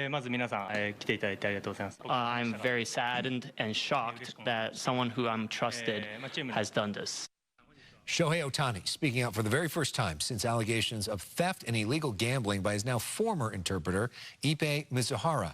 まず皆さん、来ていただいてありがとうございます。I'm very saddened and shocked that someone who I'm trusted has done this. Shohei Ohtani speaking out for the very first time since allegations of theft and illegal gambling by his now former interpreter, Ippei Mizuhara.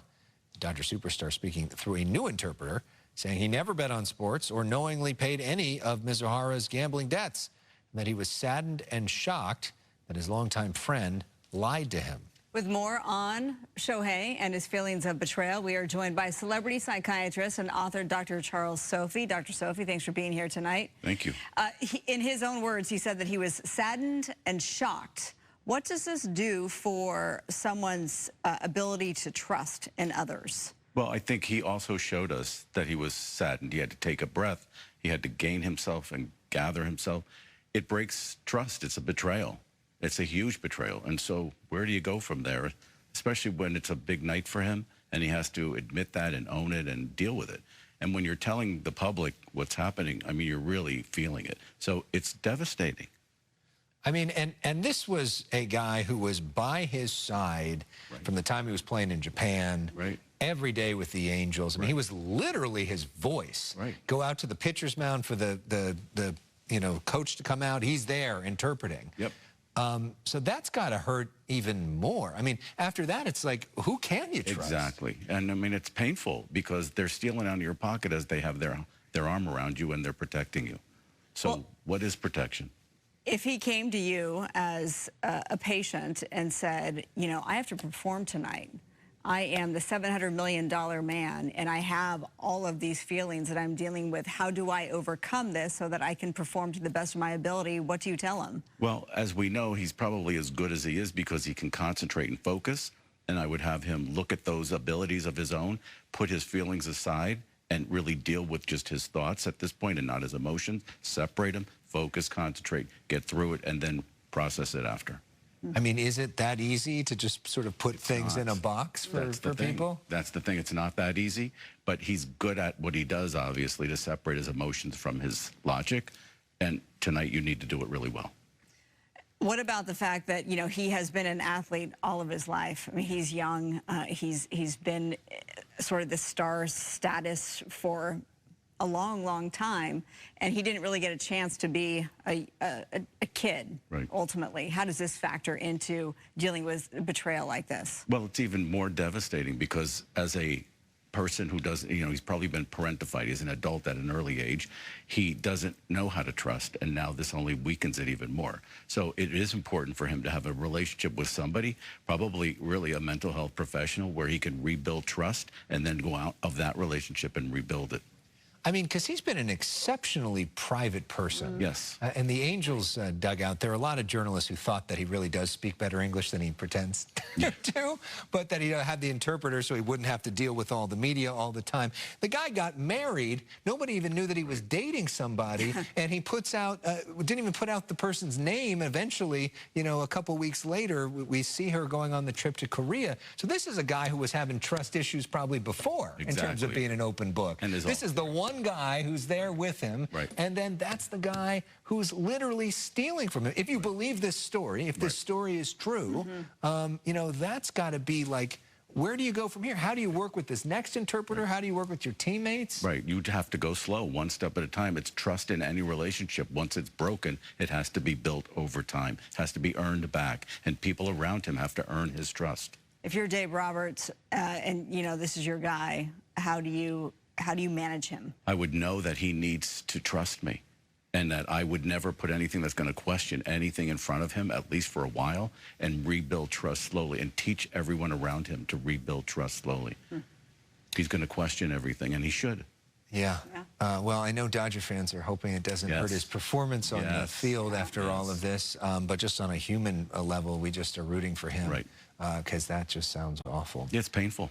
The Dodger superstar speaking through a new interpreter, saying he never bet on sports or knowingly paid any of Mizuhara's gambling debts, and that he was saddened and shocked that his longtime friend lied to him. With more on Shohei and his feelings of betrayal, we are joined by celebrity psychiatrist and author Dr. Charles Sophy. Dr. Sophy, thanks for being here tonight. Thank you. In his own words, he said that he was saddened and shocked. What does this do for someone's ability to trust in others? Well, I think he also showed us that he was saddened. He had to take a breath. He had to gain himself and gather himself. It breaks trust. It's a betrayal. It's a huge betrayal. And so where do you go from there, especially when it's a big night for him and he has to admit that and own it and deal with it? And when you're telling the public what's happening, I mean, you're really feeling it. So it's devastating. I mean, and this was a guy who was by his side from the time he was playing in Japan, every day with the Angels. I mean, he was literally his voice. Go out to the pitcher's mound for the coach to come out. He's there interpreting. So that's got to hurt even more. I mean, after that, it's like, who can you trust? Exactly. And I mean, it's painful because they're stealing out of your pocket as they have their arm around you and they're protecting you. So well, what is protection? If he came to you as a patient and said, you know, I have to perform tonight. I am the $700 million man, and I have all of these feelings that I'm dealing with. How do I overcome this so that I can perform to the best of my ability? What do you tell him? Well, as we know, he's probably as good as he is because he can concentrate and focus. And I would have him look at those abilities of his own, put his feelings aside, and really deal with just his thoughts at this point and not his emotions. Separate them, focus, concentrate, get through it, and then process it after. I mean, is it that easy to just sort of put things in a box for people? That's the thing. It's not that easy, but he's good at what he does, obviously, to separate his emotions from his logic. And tonight you need to do it really well. What about the fact that, you know, he has been an athlete all of his life? I mean, he's young. He's been sort of the star status for a long, long time, and he didn't really get a chance to be a kid, ultimately. How does this factor into dealing with betrayal like this? Well, it's even more devastating because as a person who doesn't, you know, he's probably been parentified. He's an adult at an early age. He doesn't know how to trust, and now this only weakens it even more. So it is important for him to have a relationship with somebody, probably really a mental health professional, where he can rebuild trust and then go out of that relationship and rebuild it. I mean, because he's been an exceptionally private person. Yes. In the Angels dugout, there are a lot of journalists who thought that he really does speak better English than he pretends to, but that he had the interpreter so he wouldn't have to deal with all the media all the time. The guy got married. Nobody even knew that he was dating somebody, and he puts out, didn't even put out the person's name. Eventually, you know, a couple weeks later, we see her going on the trip to Korea. So this is a guy who was having trust issues probably before in terms of being an open book. And this is the one guy who's there with him, and then that's the guy who's literally stealing from him. If you believe this story, if this story is true, you know, that's got to be like, where do you go from here? How do you work with this next interpreter? How do you work with your teammates? You have to go slow, one step at a time. It's trust in any relationship. Once it's broken, it has to be built over time. It has to be earned back, and people around him have to earn his trust. If you're Dave Roberts, and you know this is your guy, how do you manage him? I would know that he needs to trust me and that I would never put anything that's going to question anything in front of him, at least for a while, and rebuild trust slowly and teach everyone around him to rebuild trust slowly. He's going to question everything, and he should. Well, I know Dodger fans are hoping it doesn't hurt his performance on the field after all of this, but just on a human level, we just are rooting for him because that just sounds awful. It's painful.